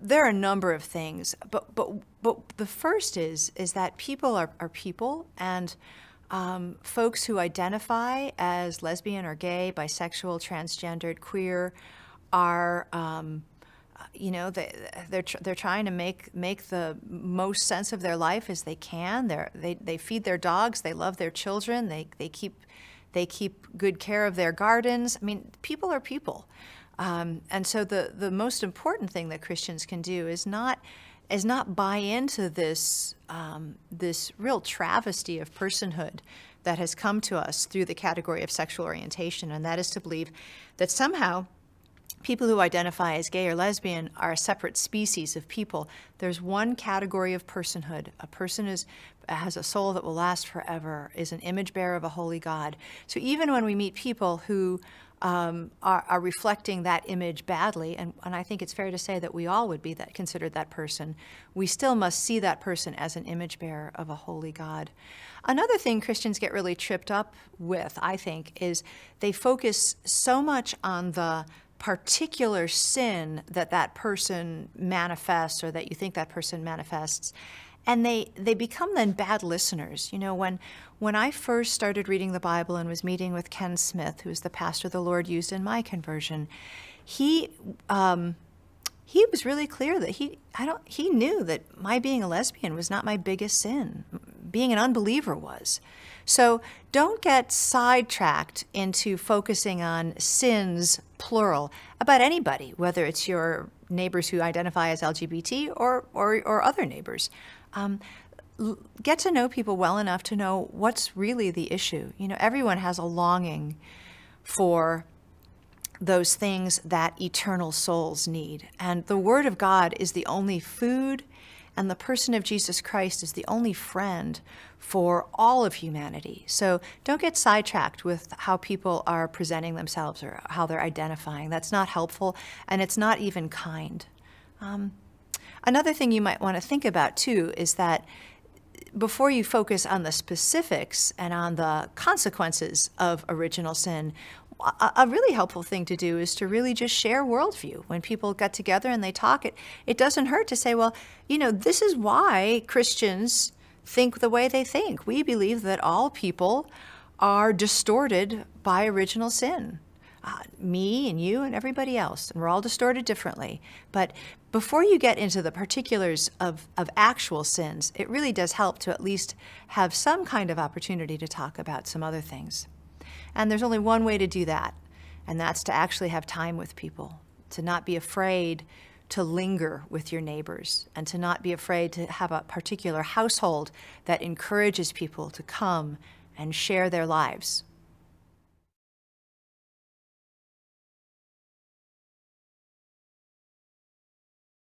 there are a number of things, but the first is that people are people, and folks who identify as lesbian or gay, bisexual, transgendered, queer are, they're trying to make the most sense of their life as they can. They feed their dogs, they love their children, they keep good care of their gardens. I mean, people are people. And so the most important thing that Christians can do is not buy into this real travesty of personhood that has come to us through the category of sexual orientation, and that is to believe that somehow people who identify as gay or lesbian are a separate species of people. There's one category of personhood. A person has a soul that will last forever, is an image bearer of a holy God. So even when we meet people who are reflecting that image badly, and I think it's fair to say that we all would be considered that person, we still must see that person as an image bearer of a holy God. Another thing Christians get really tripped up with, I think, is they focus so much on the particular sin that person manifests, or that you think that person manifests, and they become then bad listeners. You know, when I first started reading the Bible and was meeting with Ken Smith, who's the pastor the Lord used in my conversion, he was really clear that he knew that my being a lesbian was not my biggest sin. Being an unbeliever was. So don't get sidetracked into focusing on sins, plural, about anybody, whether it's your neighbors who identify as LGBT or other neighbors. Get to know people well enough to know what's really the issue. You know, everyone has a longing for those things that eternal souls need. And the Word of God is the only food, and the person of Jesus Christ is the only friend for all of humanity. So don't get sidetracked with how people are presenting themselves or how they're identifying. That's not helpful, and it's not even kind. Another thing you might want to think about, too, is that before you focus on the specifics and on the consequences of original sin, a really helpful thing to do is to really just share worldview. When people get together and they talk, it doesn't hurt to say, well, you know, this is why Christians think the way they think. We believe that all people are distorted by original sin. Me and you and everybody else, and we're all distorted differently. But before you get into the particulars of actual sins, it really does help to at least have some kind of opportunity to talk about some other things. And there's only one way to do that, and that's to actually have time with people, to not be afraid to linger with your neighbors, and to not be afraid to have a particular household that encourages people to come and share their lives